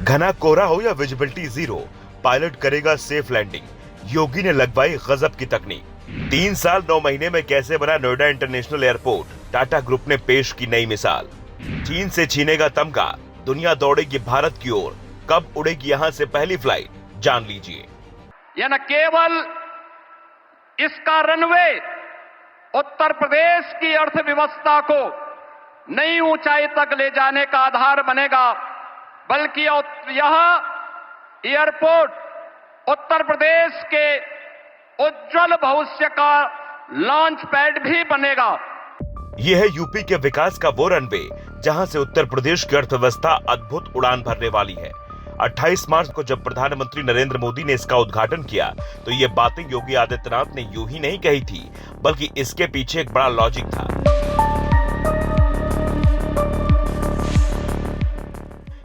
घना कोहरा हो या विजिबिलिटी जीरो, पायलट करेगा सेफ लैंडिंग। योगी ने लगवाई गजब की तकनीक। 3 साल 9 महीने में कैसे बना Noida international airport, Tata group ने पेश की नई मिसाल। चीन से छीनेगा तमगा, दुनिया दौड़ेगी भारत की ओर। कब उड़ेगी यहां से पहली फ्लाइट, जान लीजिए। यह न केवल इसका रनवे उत्तर प्रदेश की अर्थव्यवस्था को नई ऊंचाई तक ले जाने का आधार बनेगा, बल्कि यह एयरपोर्ट उत्तर प्रदेश के उज्जवल भविष्य का लॉन्च पैड भी बनेगा। यह है यूपी के विकास का वो रनवे जहां से उत्तर प्रदेश की अर्थव्यवस्था अद्भुत उड़ान भरने वाली है। 28 मार्च को जब प्रधानमंत्री नरेंद्र मोदी ने इसका उद्घाटन किया तो ये बातें योगी आदित्यनाथ ने यूं ही नहीं कही थी, बल्कि इसके पीछे एक बड़ा लॉजिक था।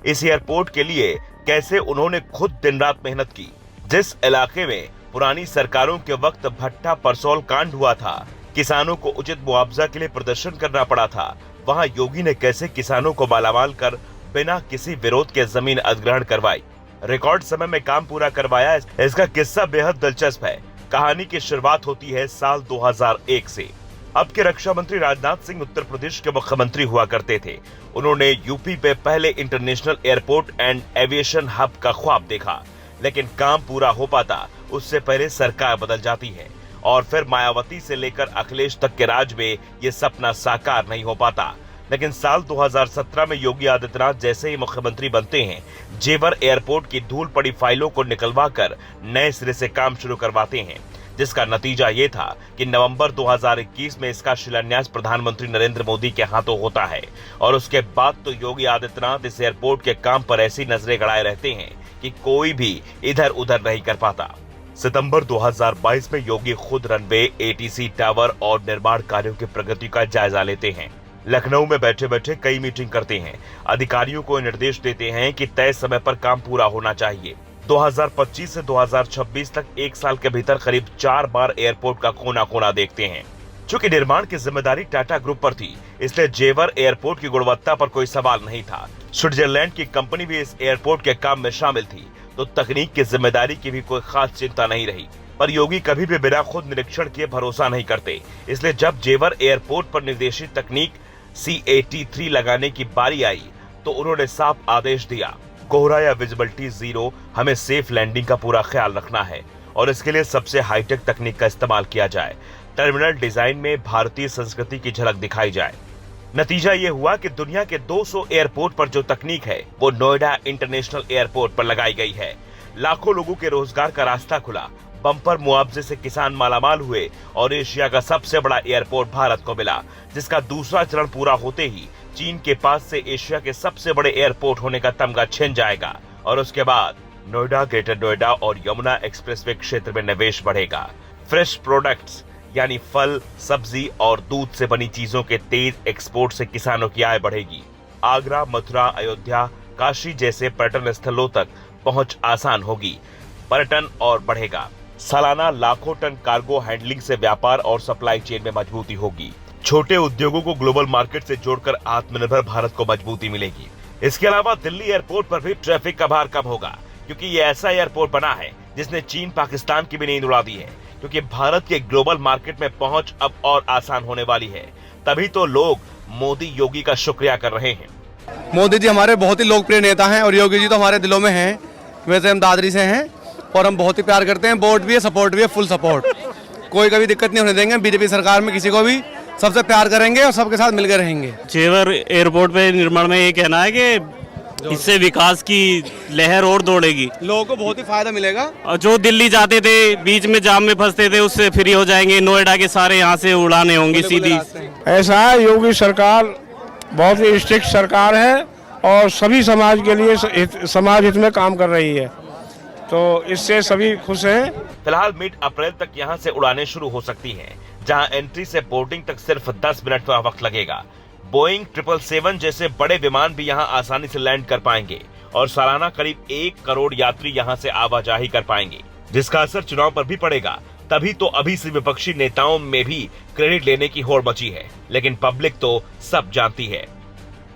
इस एयरपोर्ट के लिए कैसे उन्होंने खुद दिन रात मेहनत की। जिस इलाके में पुरानी सरकारों के वक्त भट्टा परसौल कांड हुआ था, किसानों को उचित मुआवजा के लिए प्रदर्शन करना पड़ा था, वहां योगी ने कैसे किसानों को मालामाल कर बिना किसी विरोध के जमीन अधिग्रहण करवाई, रिकॉर्ड समय में काम पूरा करवाया। इसका किस्सा बेहद दिलचस्प है। कहानी की शुरुआत होती है साल 2001 से। अब के रक्षा मंत्री राजनाथ सिंह उत्तर प्रदेश के मुख्यमंत्री हुआ करते थे। उन्होंने यूपी पे पहले international airport and aviation hub का ख्वाब देखा, लेकिन काम पूरा हो पाता उससे पहले सरकार बदल जाती है और फिर मायावती से लेकर अखिलेश तक के राज में ये सपना साकार नहीं हो पाता। लेकिन साल 2017 में योगी आदित्यनाथ जैसे ही मुख्यमंत्री बनते हैं, जेवर एयरपोर्ट की धूल पड़ी फाइलों को निकलवा कर नए सिरे से काम शुरू करवाते हैं, जिसका नतीजा ये था कि नवंबर 2021 में इसका शिलान्यास प्रधानमंत्री नरेंद्र मोदी के हाथों होता है। और उसके बाद तो योगी आदित्यनाथ इस एयरपोर्ट के काम पर ऐसी नजरें गड़ाए रहते हैं कि कोई भी इधर उधर नहीं कर पाता। सितंबर 2022 में योगी खुद रनवे, एटीसी टावर और निर्माण कार्यों की प्रगति का जायजा लेते हैं। लखनऊ में बैठे बैठे कई मीटिंग करते हैं, अधिकारियों को निर्देश देते हैं कि तय समय पर काम पूरा होना चाहिए। 2025 से 2026 तक 1 साल के भीतर करीब 4 बार एयरपोर्ट का कोना कोना देखते हैं। चूंकि निर्माण की जिम्मेदारी टाटा ग्रुप पर थी, इसलिए जेवर एयरपोर्ट की गुणवत्ता पर कोई सवाल नहीं था। स्विट्जरलैंड की कंपनी भी इस एयरपोर्ट के काम में शामिल थी, तो तकनीक की जिम्मेदारी की भी कोई खास चिंता नहीं रही। पर योगी कभी भी बिना खुद निरीक्षण किए भरोसा नहीं करते, इसलिए जब जेवर एयरपोर्ट पर निर्देशित तकनीक CAT3 लगाने की बारी आई तो उन्होंने साफ आदेश दिया, कोहरा या विजिबिलिटी जीरो, हमें सेफ लैंडिंग का पूरा ख्याल रखना है और इसके लिए सबसे हाईटेक तकनीक का इस्तेमाल किया जाए। टर्मिनल डिजाइन में भारतीय संस्कृति की झलक दिखाई जाए। नतीजा ये हुआ कि दुनिया के 200 एयरपोर्ट पर जो तकनीक है वो नोएडा इंटरनेशनल एयरपोर्ट पर लगाई गई है। लाखों लोगों के रोजगार का रास्ता खुला, बम्पर मुआवजे से किसान मालामाल हुए और एशिया का सबसे बड़ा एयरपोर्ट भारत को मिला, जिसका दूसरा चरण पूरा होते ही चीन के पास से एशिया के सबसे बड़े एयरपोर्ट होने का तमगा छिन जाएगा और उसके बाद नोएडा, ग्रेटर नोएडा और यमुना एक्सप्रेसवे क्षेत्र में निवेश बढ़ेगा। फ्रेश प्रोडक्ट्स यानी फल, सब्जी और दूध से बनी चीजों के तेज एक्सपोर्ट से किसानों की आय बढ़ेगी। आगरा, मथुरा, अयोध्या, काशी जैसे पर्यटन स्थलों तक पहुंच आसान होगी, पर्यटन और बढ़ेगा। सालाना लाखों टन कार्गो हैंडलिंग से व्यापार और सप्लाई चेन में मजबूती होगी। छोटे उद्योगों को ग्लोबल मार्केट से जोड़कर आत्मनिर्भर भारत को मजबूती मिलेगी। इसके अलावा दिल्ली एयरपोर्ट पर भी ट्रैफिक का भार कम होगा, क्योंकि ये ऐसा एयरपोर्ट बना है जिसने चीन, पाकिस्तान की भी नींद उड़ा दी है, क्योंकि भारत के ग्लोबल मार्केट में पहुंच अब और आसान होने वाली है। तभी तो लोग मोदी योगी का शुक्रिया कर रहे हैं। मोदी जी हमारे बहुत ही लोकप्रिय नेता हैं और योगी जी तो हमारे दिलों में हैं। वैसे हम दादरी से हैं और हम बहुत ही प्यार करते हैं। वोट भी है, सपोर्ट भी है, फुल सपोर्ट। कोई कभी दिक्कत नहीं होने देंगे। बीजेपी सरकार में किसी को भी सबसे प्यार करेंगे और सबके साथ मिलकर रहेंगे। जेवर एयरपोर्ट पे निर्माण में ये कहना है कि इससे विकास की लहर और दौड़ेगी, लोगों को बहुत ही फायदा मिलेगा। और जो दिल्ली जाते थे, बीच में जाम में फंसते थे, उससे फ्री हो जाएंगे। नोएडा के सारे यहाँ से उड़ाने होंगी सीधी। ऐसा है, योगी सरकार बहुत ही स्ट्रिक्ट सरकार है और सभी समाज के लिए समाज हित में काम कर रही है, तो इससे सभी खुश हैं। फिलहाल मिड अप्रैल तक यहाँ से उड़ानें शुरू हो सकती हैं, जहाँ एंट्री से बोर्डिंग तक सिर्फ 10 मिनट का वक्त लगेगा। बोइंग 777 जैसे बड़े विमान भी यहाँ आसानी से लैंड कर पाएंगे और सालाना करीब 1 करोड़ यात्री यहाँ से आवाजाही कर पाएंगे, जिसका असर चुनाव पर भी पड़ेगा। तभी तो अभी से विपक्षी नेताओं में भी क्रेडिट लेने की होड़ मची है, लेकिन पब्लिक तो सब जानती है।